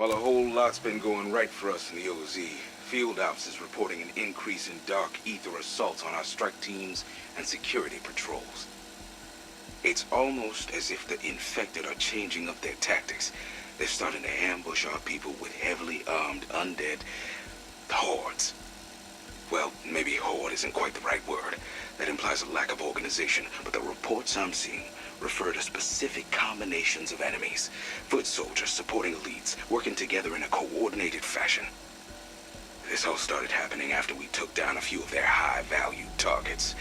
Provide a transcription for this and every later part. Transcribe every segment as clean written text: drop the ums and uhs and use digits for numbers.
While a whole lot's been going right for us in the OZ, Field Ops is reporting an increase in dark ether assaults on our strike teams and security patrols. It's almost as if the infected are changing up their tactics. They're starting to ambush our people with heavily armed undead hordes. Well, maybe horde isn't quite the right word. That implies a lack of organization, but the reports I'm seeing refer to specific combinations of enemies. Foot soldiers supporting elites, working together in a coordinated fashion. This all started happening after we took down a few of their high-value targets.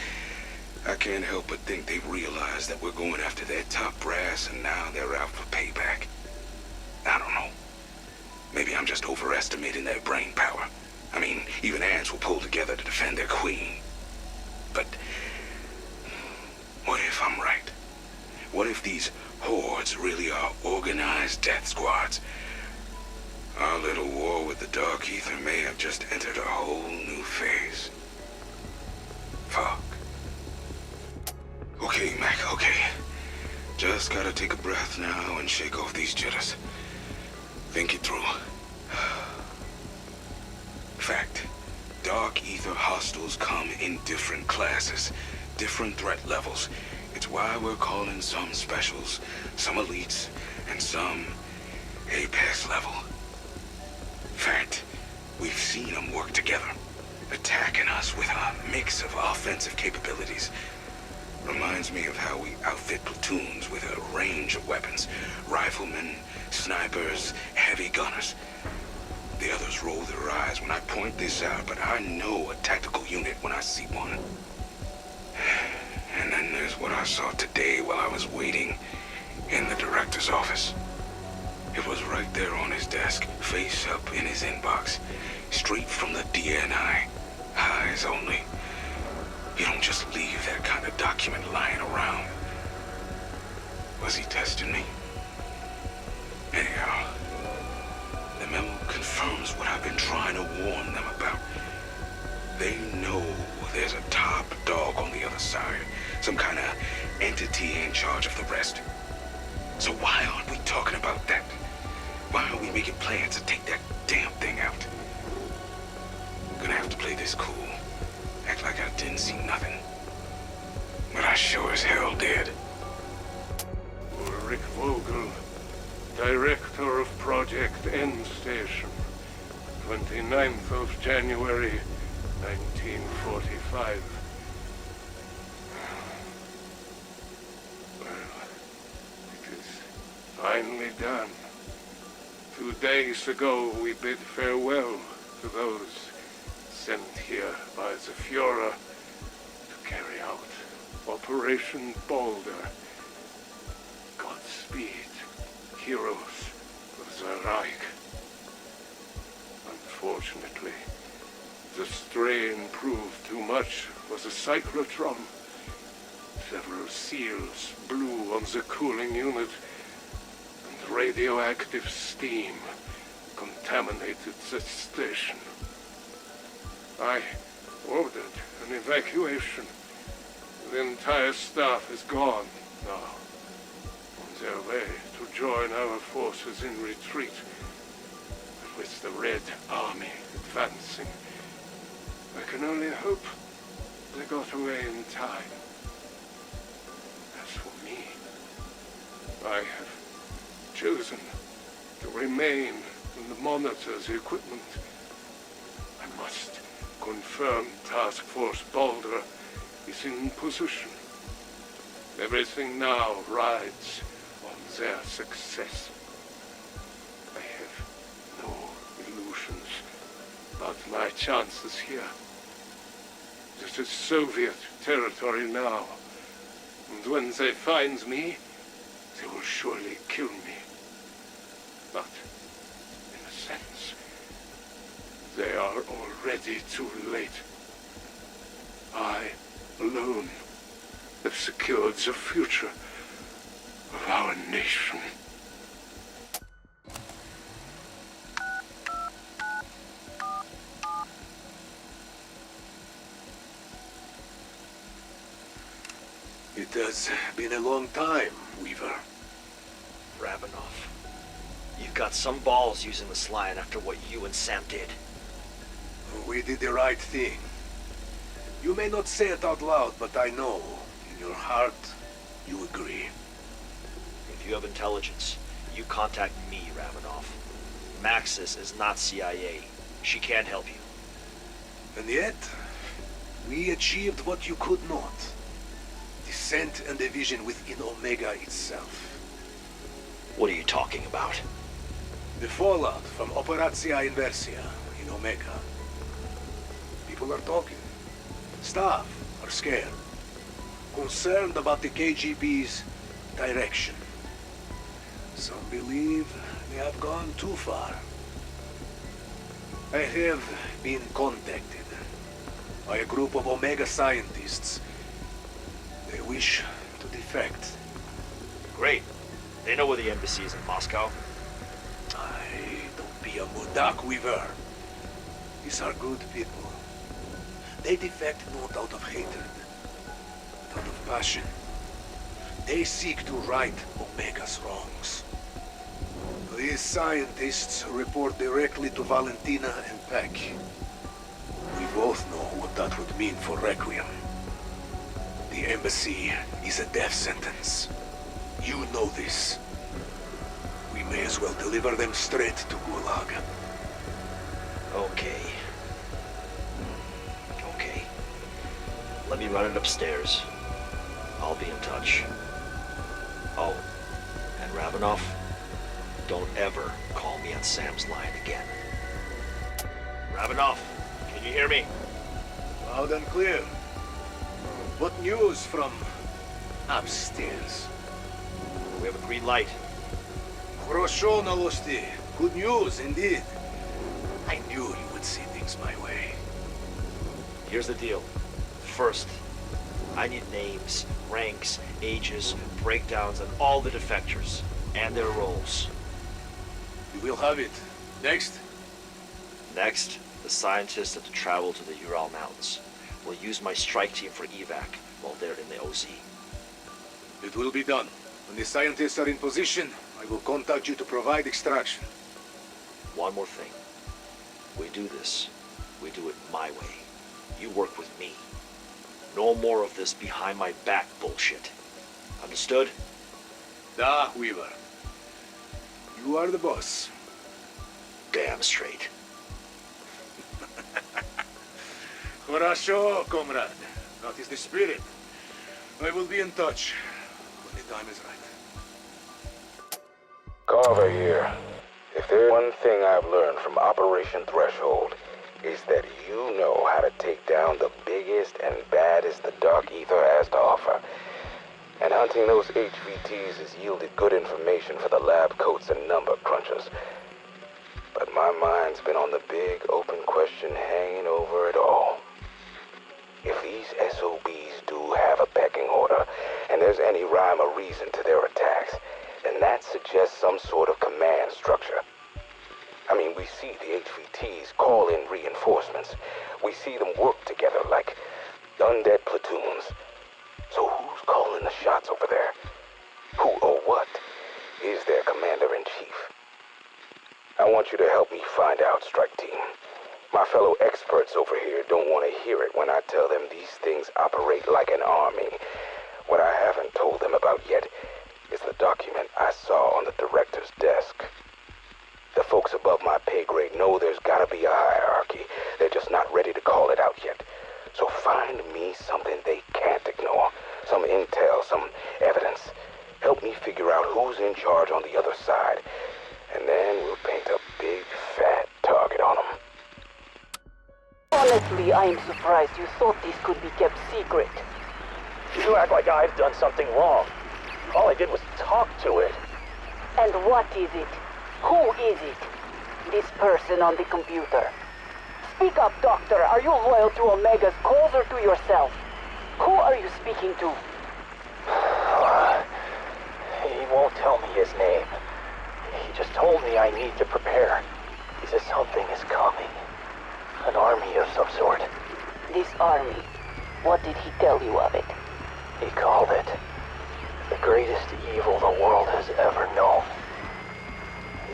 I can't help but think they've realized that we're going after their top brass, and now they're out for payback. I don't know. Maybe I'm just overestimating their brain power. I mean, even ants will pull together to defend their queen. But what if I'm right? What if these hordes really are organized death squads? Our little war with the Dark Aether may have just entered a whole new phase. Fuck. Okay, Mac, okay. Just gotta take a breath now and shake off these jitters. Think it through. Fact. Dark Aether hostiles come in different classes, different threat levels. It's why we're calling some specials, some elites, and some apex level. Fact, we've seen them work together, attacking us with a mix of offensive capabilities. Reminds me of how we outfit platoons with a range of weapons. Riflemen, snipers, heavy gunners. The others roll their eyes when I point this out, but I know a tactical unit when I see one. And then there's what I saw today while I was waiting in the director's office. It was right there on his desk, face up in his inbox. Straight from the DNI. Eyes only. You don't just leave that kind of document lying around. Was he testing me? Anyhow, the memo confirms what I've been trying to warn them about. They know there's a top dog on the other side. Some kind of entity in charge of the rest. So why aren't we talking about that? Why aren't we making plans to take that damn thing out? Gonna have to play this cool. Act like I didn't see nothing. But I sure as hell did. Rick Vogel, Director of Project End Station, 29th of January, 1945. Well, it is finally done. 2 days ago, we bid farewell to those sent here by the Führer to carry out Operation Boulder. Godspeed, heroes of the Reich. Unfortunately, the strain proved too much for the cyclotron. Several seals blew on the cooling unit, and radioactive steam contaminated the station. I ordered an evacuation. The entire staff is gone now, on their way to join our forces in retreat. But with the Red Army advancing, I can only hope they got away in time. As for me, I have chosen to remain in the Monitor's equipment. I must confirm Task Force Boulder is in position. Everything now rides on their success. I have no illusions about my chances here. This is Soviet territory now, and when they find me, they will surely kill me. But, in a sense, they are already too late. I, alone, have secured the future of our nation. It has been a long time, Weaver. Ravenov. You got some balls using this line after what you and Sam did. We did the right thing. You may not say it out loud, but I know, in your heart, you agree. If you have intelligence, you contact me, Ravenoff. Maxis is not CIA. She can't help you. And yet, we achieved what you could not. Descent and division within Omega itself. What are you talking about? The fallout from Operatsia Inversia in Omega. People are talking. Staff are scared. Concerned about the KGB's direction. Some believe they have gone too far. I have been contacted by a group of Omega scientists. They wish to defect. Great. They know where the embassy is in Moscow. Don't be a Mudak Weaver. These are good people. They defect not out of hatred, but out of passion. They seek to right Omega's wrongs. These scientists report directly to Valentina and Peck. We both know what that would mean for Requiem. The embassy is a death sentence. You know this. We may as well deliver them straight to Gulag. Okay. Okay. Let me run it upstairs. I'll be in touch. Oh, and Ravenoff, don't ever call me on Sam's line again. Ravenoff, can you hear me? Loud and clear. What news from upstairs? We have a green light. Хорошо, Налости. Good news, indeed. I knew you would see things my way. Here's the deal. First, I need names, ranks, ages, breakdowns, and all the defectors, and their roles. You will have it. Next? Next, the scientists that travel to the Ural Mountains will use my strike team for evac while they're in the OZ. It will be done. When the scientists are in position, I will contact you to provide extraction. One more thing. We do this. We do it my way. You work with me. No more of this behind my back bullshit. Understood? Da, Weaver. You are the boss. Damn straight. Хорошо, comrade. That is the spirit. I will be in touch when the time is right. Carver here. If there's one thing I've learned from Operation Threshold, is that you know how to take down the biggest and baddest the Dark Aether has to offer. And hunting those HVTs has yielded good information for the lab coats and number crunchers. But my mind's been on the big open question hanging over it all. If these SOBs do have a pecking order, and there's any rhyme or reason to their attacks, then that suggests some sort of command structure. I mean, we see the HVTs call in reinforcements. We see them work together like undead platoons. So who's calling the shots over there? Who or what is their commander-in-chief? I want you to help me find out, Strike Team. My fellow experts over here don't want to hear it when I tell them these things operate like an army. What I haven't told them about yet is the document I saw on the director's desk. The folks above my pay grade know there's gotta be a hierarchy. They're just not ready to call it out yet. So find me something they can't ignore. Some intel, some evidence. Help me figure out who's in charge on the other side. And then we'll paint a big, fat target on them. Honestly, I am surprised you thought this could be kept secret. You act like I've done something wrong. All I did was talk to it. And what is it? Who is it? This person on the computer. Speak up, Doctor. Are you loyal to Omega's cause or to yourself? Who are you speaking to? He won't tell me his name. He just told me I need to prepare. He says something is coming. An army of some sort. This army. What did he tell you of it? He called it the greatest evil the world has ever known.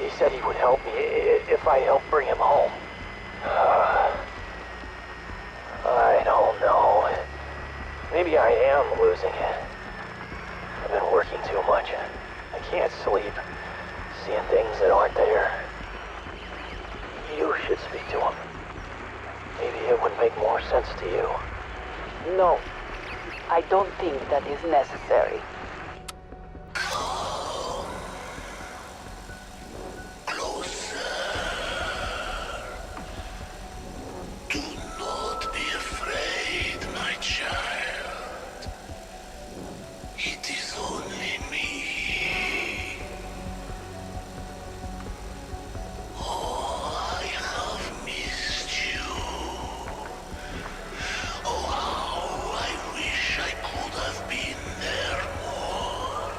He said he would help me if I helped bring him home. I don't know. Maybe I am losing it. I've been working too much. I can't sleep. Seeing things that aren't there. You should speak to him. Maybe it would make more sense to you. No, I don't think that is necessary. Do not be afraid, my child. It is only me. Oh, I have missed you. Oh, how I wish I could have been there more.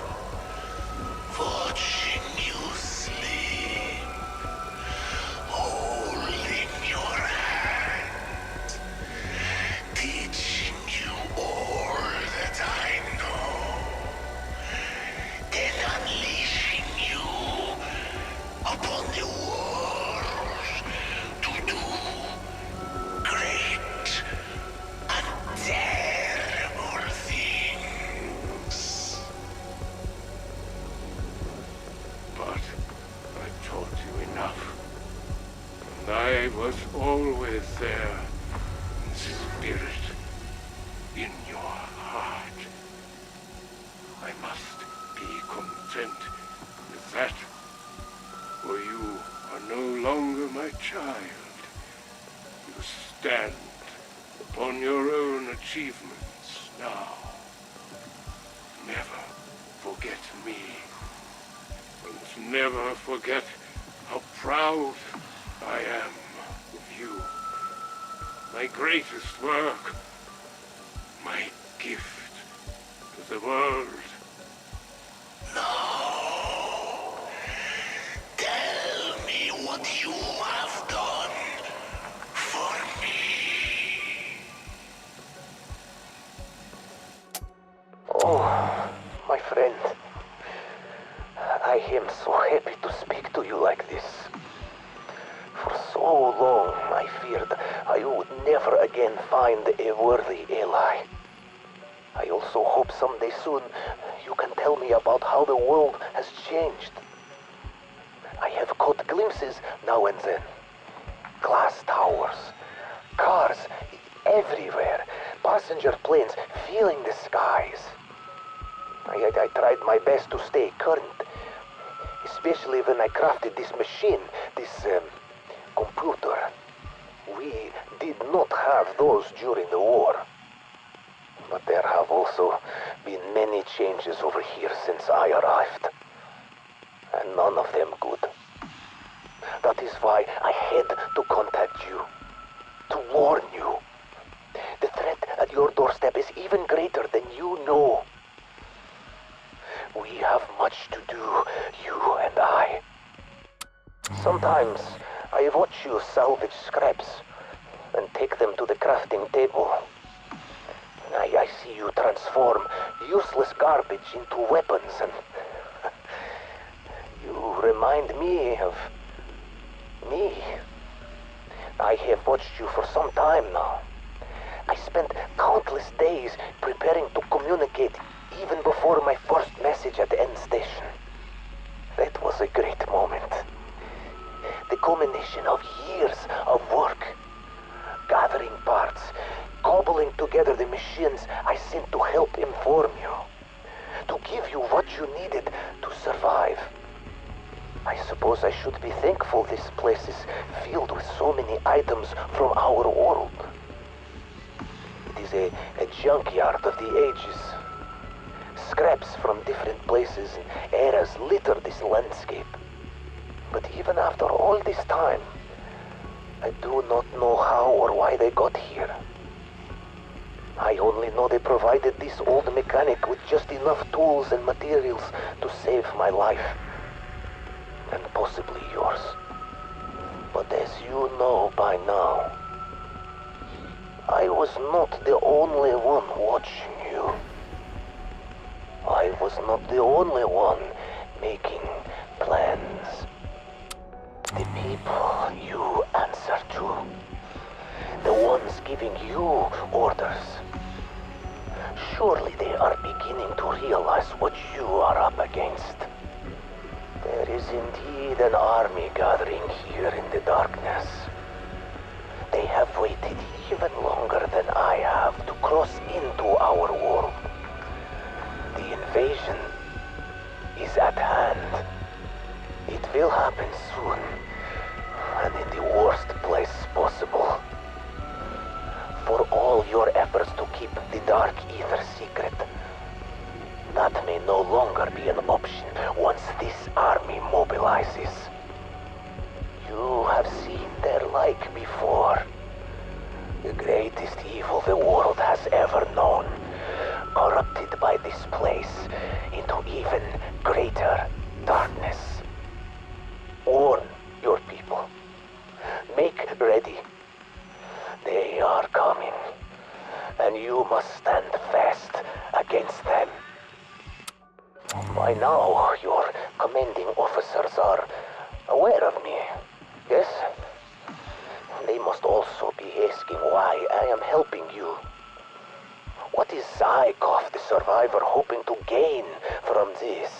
Watching you sleep. Holding your hand. Teaching you all that I know. Then unleashing you upon the world to do great and terrible things. But I taught you enough. And I was always there, in spirit, in your heart. I must be content with that, for you are no longer my child. You stand upon your own achievements now. Never forget me. And never forget how proud I am of you. My greatest work. My gift to the world. Now, tell me what you have done for me. Oh, my friend. I am so happy to speak to you like this. For so long, I feared I would never again find a worthy ally. I also hope someday soon you can tell me about how the world has changed. I have caught glimpses now and then. Glass towers, cars everywhere, passenger planes filling the skies. I tried my best to stay current, especially when I crafted this machine, this computer. We did not have those during the war. But there have also been many changes over here since I arrived. And none of them good. That is why I had to contact you. To warn you. The threat at your doorstep is even greater than you know. We have much to do, you and I. Sometimes I watch you salvage scraps and take them to the crafting table. I see you transform useless garbage into weapons, and you remind me of me. I have watched you for some time now. I spent countless days preparing to communicate even before my first message at the end station. That was a great moment. The culmination of years of work. Gathering parts, cobbling together the machines I sent to help inform you. To give you what you needed to survive. I suppose I should be thankful this place is filled with so many items from our world. It is a junkyard of the ages. Scraps from different places and eras litter this landscape. But even after all this time, I do not know how or why they got here. I only know they provided this old mechanic with just enough tools and materials to save my life. And possibly yours. But as you know by now, I was not the only one watching you. I was not the only one making plans. people you answer to. The ones giving you orders. Surely they are beginning to realize what you are up against. There is indeed an army gathering here in the darkness. They have waited even longer than I have to cross into our world. The invasion is at hand. It will happen soon, and in the worst place possible. For all your efforts to keep the Dark Aether secret, that may no longer be an option once this army mobilizes. You have seen their like before. The greatest evil the world has ever known, corrupted by this place into even greater darkness. Warn your people. Make ready. They are coming, and you must stand fast against them. By now, your commanding officers are aware of me, yes? They must also be asking why I am helping you. What is Zykov, the survivor, hoping to gain from this?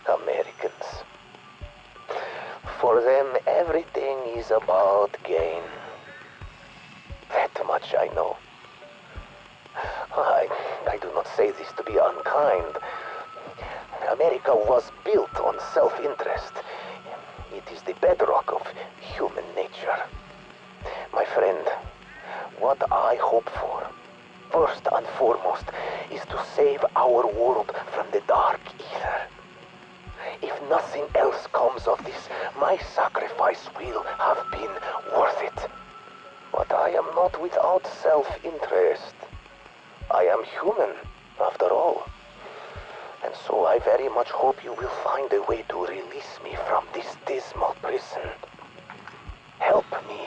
Americans. For them, everything is about gain. That much I know. I do not say this to be unkind. America was built on self-interest. It is the bedrock of human nature. My friend, what I hope for, first and foremost, is to save our world from the Dark Aether. If nothing else comes of this, my sacrifice will have been worth it. But I am not without self-interest. I am human, after all. And so I very much hope you will find a way to release me from this dismal prison. Help me